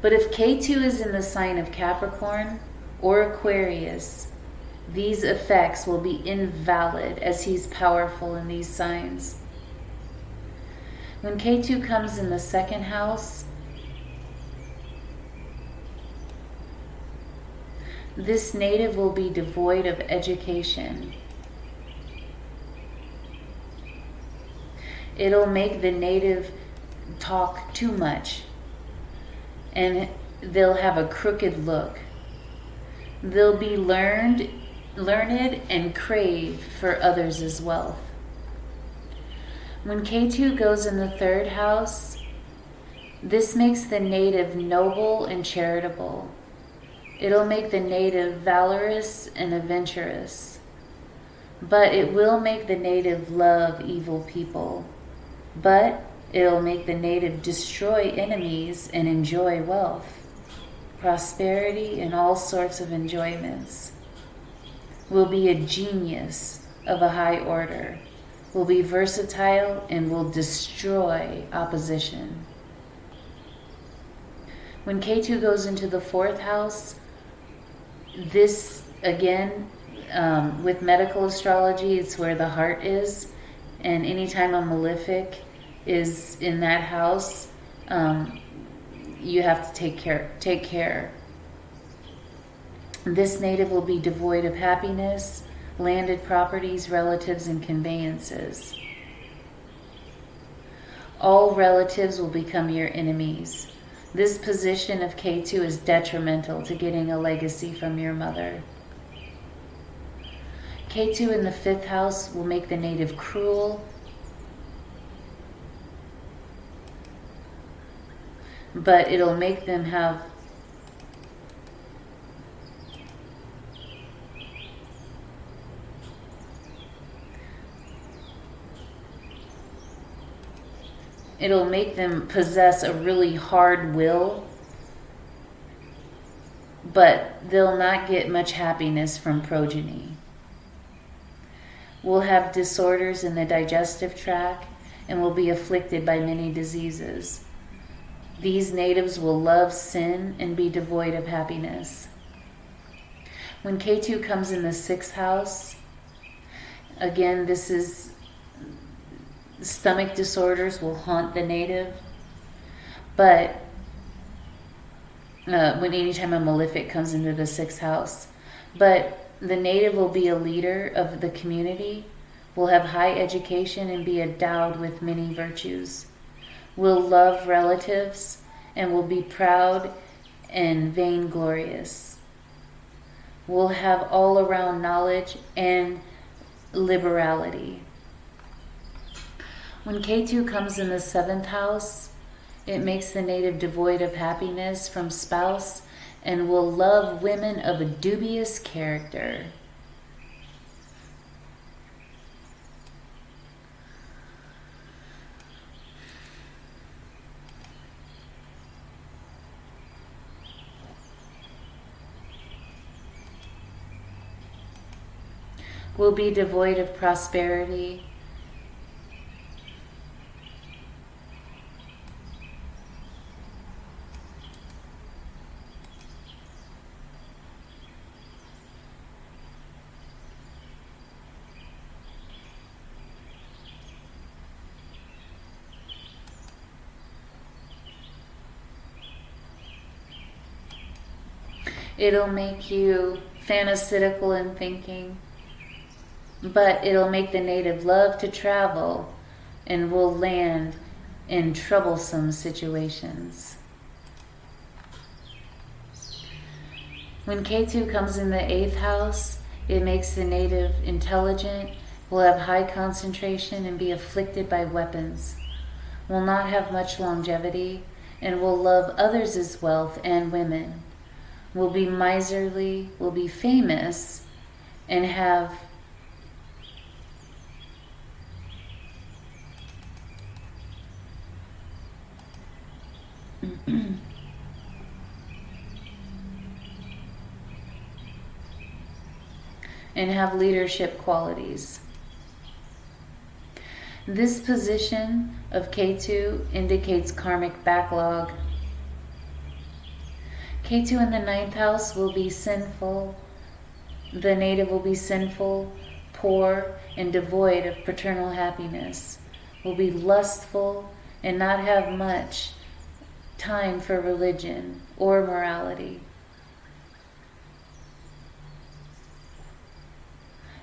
But if Ketu is in the sign of Capricorn or Aquarius, these effects will be invalid as he's powerful in these signs. When Ketu comes in the second house, this native will be devoid of education. It'll make the native talk too much, and they'll have a crooked look. They'll be learned and crave for others' wealth. When Ketu goes in the third house, this makes the native noble and charitable. It'll make the native valorous and adventurous. But it will make the native love evil people. But it'll make the native destroy enemies and enjoy wealth, prosperity, and all sorts of enjoyments. Will be a genius of a high order. Will be versatile and will destroy opposition. When Ketu goes into the fourth house, this, again, with medical astrology, it's where the heart is. And anytime a malefic is in that house, you have to take care. This native will be devoid of happiness, landed properties, relatives, and conveyances. All relatives will become your enemies. This position of Ketu is detrimental to getting a legacy from your mother. Ketu in the 5th house will make the native cruel, but it'll make them have possess a really hard will, but they'll not get much happiness from progeny. Will have disorders in the digestive tract and will be afflicted by many diseases. These natives will love sin and be devoid of happiness. When Ketu comes in the 6th house, again, this is stomach disorders will haunt the native, but anytime a malefic comes into the 6th house, but the native will be a leader of the community, will have high education and be endowed with many virtues, will love relatives, and will be proud and vainglorious, will have all-around knowledge and liberality. When Ketu comes in the 7th house, it makes the native devoid of happiness from spouse and will love women of a dubious character. Will be devoid of prosperity. It'll make you pharisaical in thinking, but it'll make the native love to travel and will land in troublesome situations. When Ketu comes in the 8th house, it makes the native intelligent, will have high concentration and be afflicted by weapons, will not have much longevity, and will love others' wealth and women, will be miserly, will be famous, and have leadership qualities. This position of Ketu indicates karmic backlog. Ketu in the 9th house will be sinful. The native will be sinful, poor, and devoid of paternal happiness, will be lustful and not have much time for religion or morality.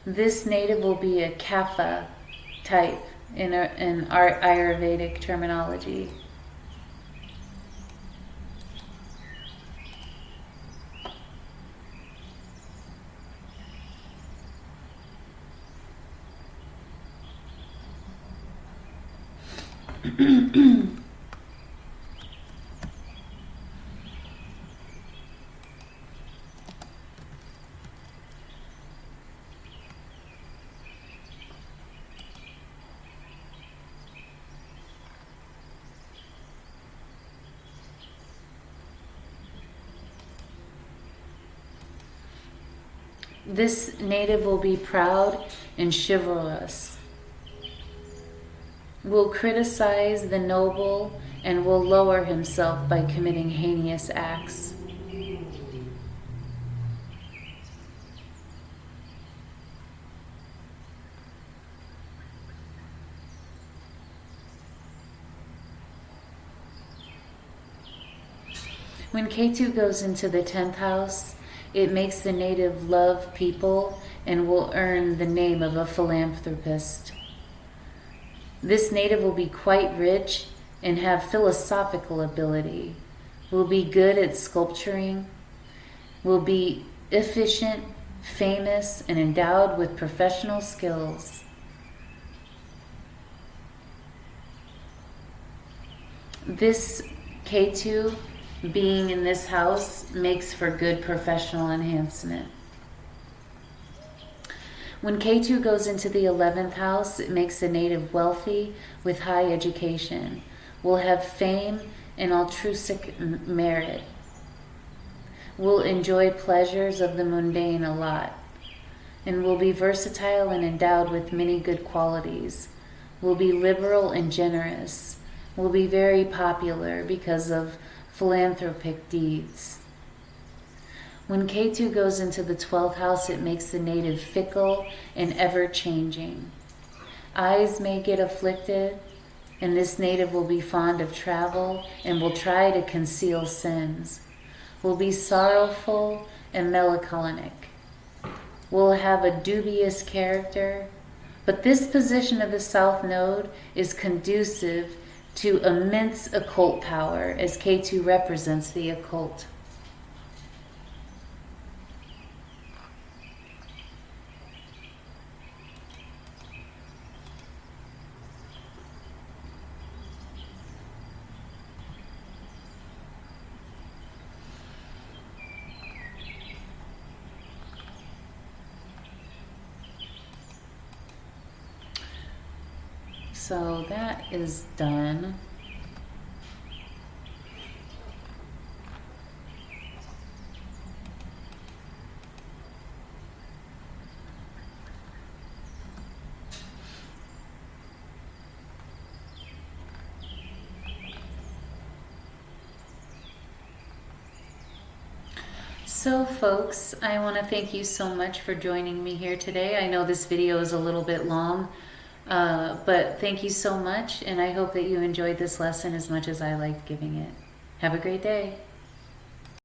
This native will be a kapha type in our Ayurvedic terminology. This native will be proud and chivalrous, will criticize the noble, and will lower himself by committing heinous acts. When Ketu goes into the 10th house, it makes the native love people and will earn the name of a philanthropist. This native will be quite rich and have philosophical ability, will be good at sculpturing, will be efficient, famous, and endowed with professional skills. This Ketu being in this house makes for good professional enhancement. When Ketu goes into the 11th house, it makes the native wealthy with high education, will have fame and altruistic merit, will enjoy pleasures of the mundane a lot, and will be versatile and endowed with many good qualities, will be liberal and generous, will be very popular because of philanthropic deeds. When Ketu goes into the 12th house, it makes the native fickle and ever-changing. Eyes may get afflicted, and this native will be fond of travel and will try to conceal sins, will be sorrowful and melancholic, will have a dubious character, but this position of the South Node is conducive to immense occult power, as Ketu represents the occult. So that is done. So folks, I want to thank you so much for joining me here today. I know this video is a little bit long, but thank you so much, and I hope that you enjoyed this lesson as much as I liked giving it. Have a great day.